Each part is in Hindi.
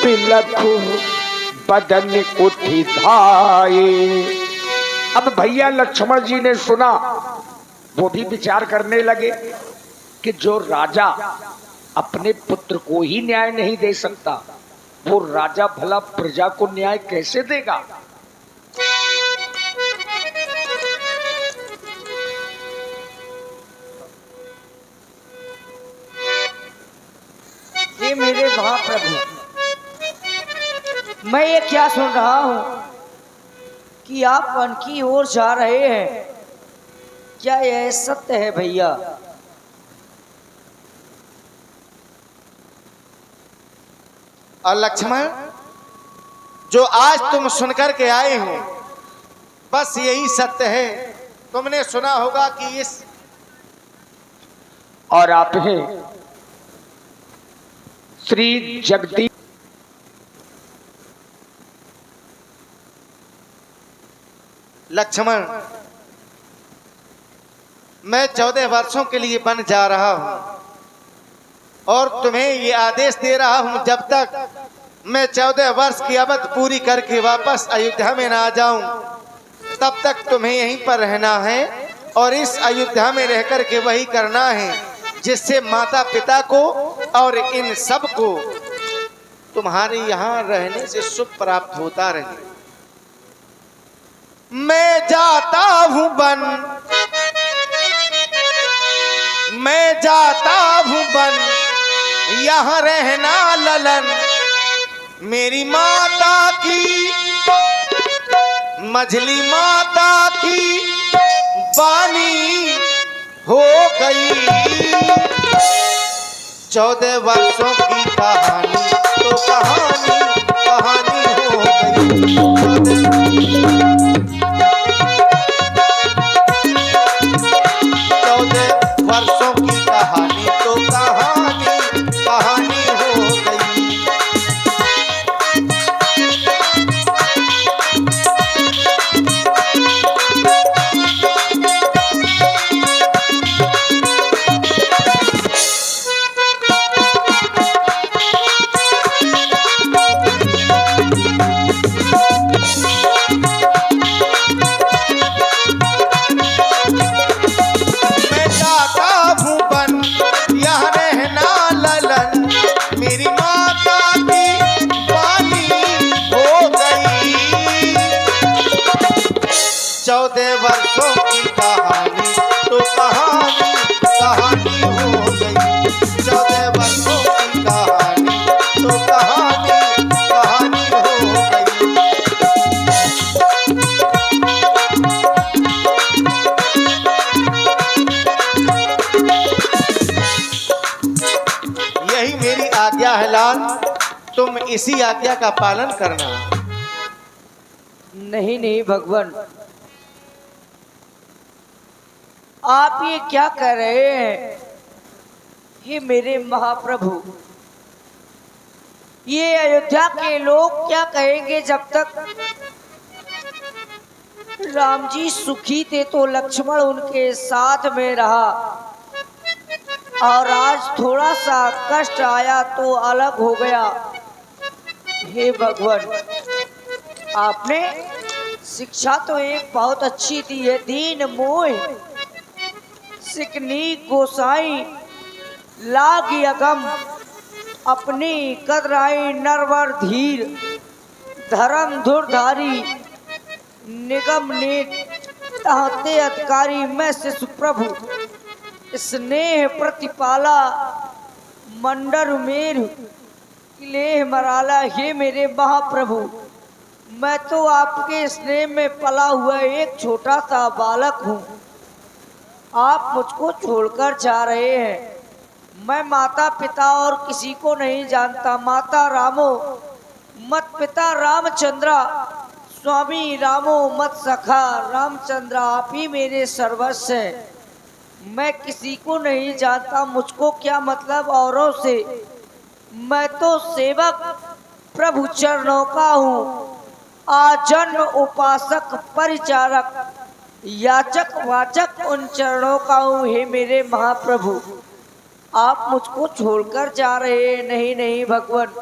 बिलखु बदन उठी धाये। अब भैया लक्ष्मण जी ने सुना, वो भी विचार करने लगे कि जो राजा अपने पुत्र को ही न्याय नहीं दे सकता, वो राजा भला प्रजा को न्याय कैसे देगा। ये मेरे महाप्रभु, मैं ये क्या सुन रहा हूं कि आप वन की ओर जा रहे हैं, क्या यह सत्य है भैया? और लक्ष्मण, जो आज तुम सुनकर के आए हो बस यही सत्य है। तुमने सुना होगा कि इस और आप हैं श्री जगदीश लक्ष्मण, मैं 14 वर्षों के लिए वन जा रहा हूं और तुम्हें ये आदेश दे रहा हूं, जब तक मैं 14 वर्ष की अवधि पूरी करके वापस अयोध्या में ना जाऊं, तब तक तुम्हें यहीं पर रहना है और इस अयोध्या में रहकर के वही करना है जिससे माता पिता को और इन सब को तुम्हारे यहाँ रहने से सुख प्राप्त होता रहे। मैं जाता हूँ वन, मैं जाता हूँ वन, यहाँ रहना ललन, मेरी माता की मझली माता की बानी हो गई। 14 वर्षों की कहानी तो कहानी कहानी हो गई। 14 वर्षों की कहानी तो कहानी कहानी हो गई। तुम इसी आज्ञा का पालन करना। नहीं नहीं भगवान, आप ये क्या कर रहे हैं? हे मेरे महाप्रभु, ये अयोध्या के लोग क्या कहेंगे जब तक राम जी सुखी थे तो लक्ष्मण उनके साथ में रहा और आज थोड़ा सा कष्ट आया तो अलग हो गया। हे भगवान, आपने शिक्षा तो एक बहुत अच्छी दी है। दीन मोह सिकनी गोसाई लाग अगम, अपनी कदराई नरवर धीर, धर्म धुरधारी निगम ने ताहते अधिकारी, मैं शिशु प्रभु स्नेह प्रतिपाला, मंडर मेर किलेह मराला। हे मेरे महाप्रभु, मैं तो आपके स्नेह में पला हुआ एक छोटा सा बालक हूँ। आप मुझको छोड़कर जा रहे हैं। मैं माता पिता और किसी को नहीं जानता। माता रामो मत पिता रामचंद्रा, स्वामी रामो मत सखा रामचंद्र, आप ही मेरे सर्वस्व हैं। मैं किसी को नहीं जानता, मुझको क्या मतलब औरों से। मैं तो सेवक प्रभु चरणों का हूँ, आजन्म उपासक परिचारक याचक वाचक उन चरणों का हूँ। हे मेरे महाप्रभु, आप मुझको छोड़कर जा रहे हैं। नहीं नहीं भगवान,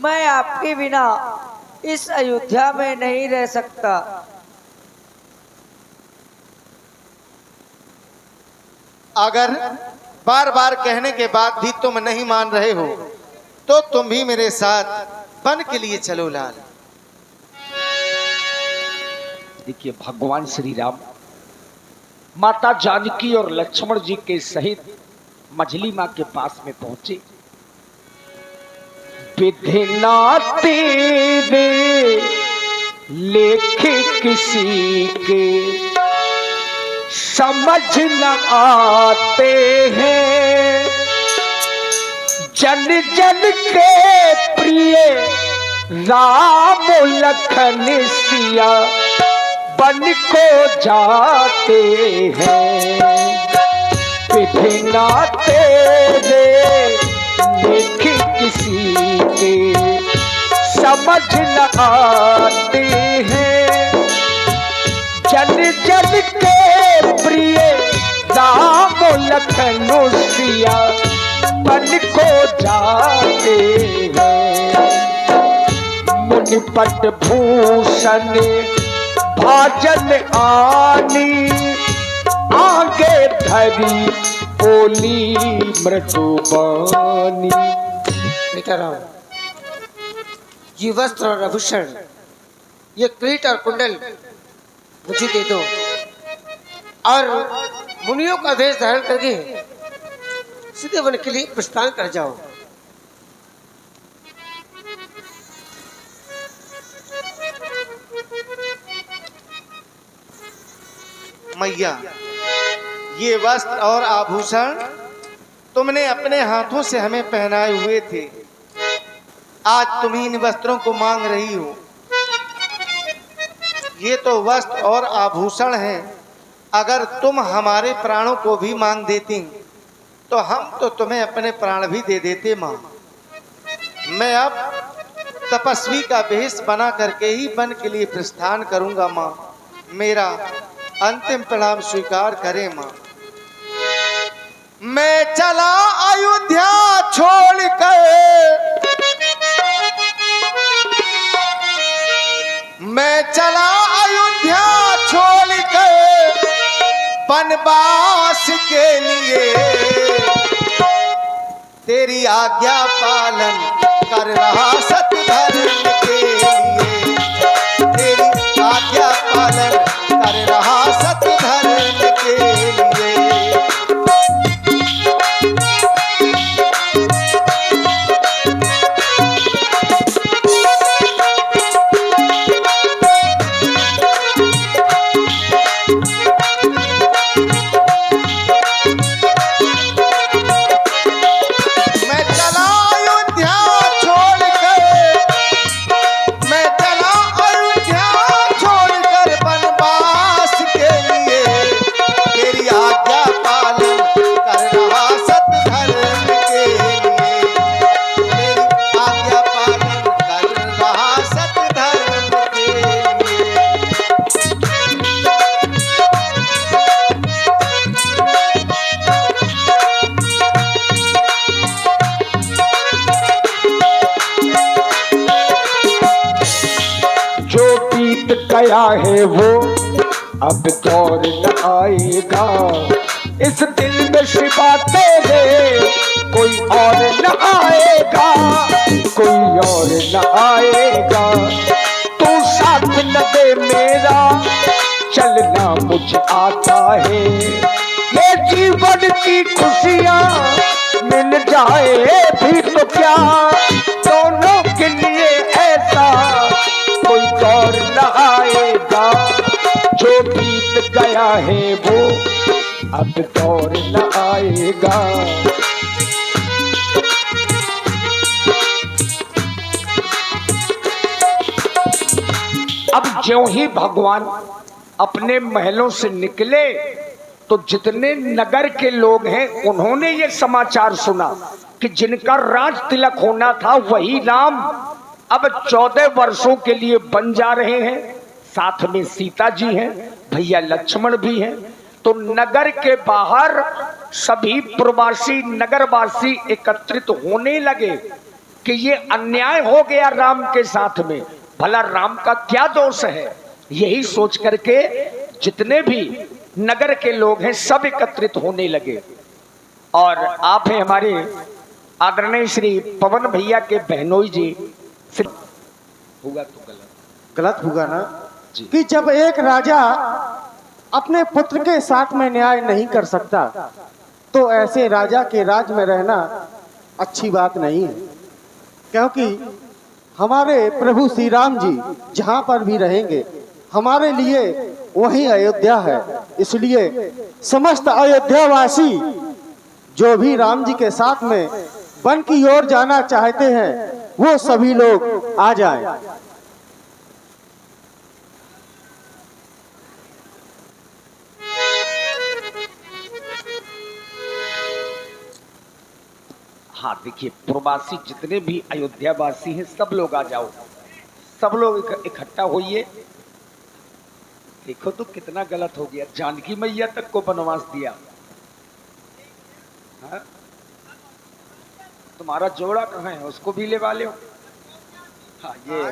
मैं आपके बिना इस अयोध्या में नहीं रह सकता। अगर बार बार कहने के बाद भी तुम नहीं मान रहे हो तो तुम भी मेरे साथ वन के लिए चलो लाल। देखिए भगवान श्री राम माता जानकी और लक्ष्मण जी के सहित मझली माँ के पास में पहुंचे। विधिना तेरे लेखे किसी के समझ न आते हैं, जन जन के प्रिय राम लखन सिया बन को जाते हैं। विधिना तेरे लेखे किसी के समझ न आते हैं, जन जन के प्रिय राम लखन सिया बन को जाते हैं। मुनिपट भूषण भाजन आनी आगे धरी बोली मृदुबानी। बेटा राम, ये वस्त्र और आभूषण, ये किरीट और कुंडल मुझे दे दो और मुनियों का वेश धारण करके सीधे वन के लिए प्रस्थान कर जाओ। मैया, ये वस्त्र और आभूषण तुमने अपने हाथों से हमें पहनाए हुए थे, आज तुम इन वस्त्रों को मांग रही हो। ये तो वस्त्र और आभूषण हैं, अगर तुम हमारे प्राणों को भी मांग देती तो हम तो तुम्हें अपने प्राण भी दे देते माँ। मैं अब तपस्वी का भेष बना करके ही वन के लिए प्रस्थान करूंगा माँ। मेरा अंतिम प्रणाम स्वीकार करें माँ। मैं चला अयोध्या छोड़कर, मैं चला अयोध्या छोड़कर वनवास के लिए, तेरी आज्ञा पालन कर रहा सत धर्म के लिए, तेरी आज्ञा पालन कर रहा सत धर्म के लिए। गया है वो अब दौर न आएगा, इस दिल में शिवा तेरे कोई और न आएगा, कोई और न आएगा। तू साथ न दे मेरा चलना मुझे आता है, ये जीवन की खुशियाँ मिल जाए भी तो क्या, दोनों के लिए ऐसा कोई दौर न आएगा। जो बीत गया है वो अब दौर न आएगा। अब ज्यों ही भगवान अपने महलों से निकले तो जितने नगर के लोग हैं उन्होंने ये समाचार सुना कि जिनका राज तिलक होना था वही राम अब 14 वर्षों के लिए बन जा रहे हैं। साथ में सीता जी हैं, भैया लक्ष्मण भी हैं। तो नगर के बाहर सभी प्रवासी नगरवासी एकत्रित होने लगे कि ये अन्याय हो गया राम के साथ में, भला राम का क्या दोष है। यही सोच करके जितने भी नगर के लोग हैं सब एकत्रित होने लगे। और आप हैं हमारे आदरणीय श्री पवन भैया के बहनोई जी। होगा तो गलत होगा ना जी। कि जब एक राजा अपने पुत्र के साथ में न्याय नहीं कर सकता तो ऐसे राजा के राज में रहना अच्छी बात नहीं है, क्योंकि हमारे प्रभु श्री राम जी जहाँ पर भी रहेंगे हमारे लिए वही अयोध्या है। इसलिए समस्त अयोध्यावासी जो भी राम जी के साथ में वन की ओर जाना चाहते हैं वो सभी लोग आ जाएं। हाँ देखिए, प्रवासी जितने भी अयोध्यावासी हैं सब लोग आ जाओ, सब लोग इकट्ठा होइए। देखो तो कितना गलत हो गया, जानकी मैया तक को वनवास दिया। हाँ? तुम्हारा जोड़ा कहाँ है, उसको भी ले वाले हो। हाँ ये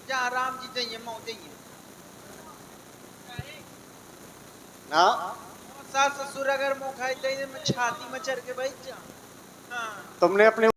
जहाँ राम जी चाहिए मऊ चाहिए ना सास ससुर अगर मुँह खाई चाहिए मैं छाती में चढ़ के बैठ जा। हाँ। तुमने अपने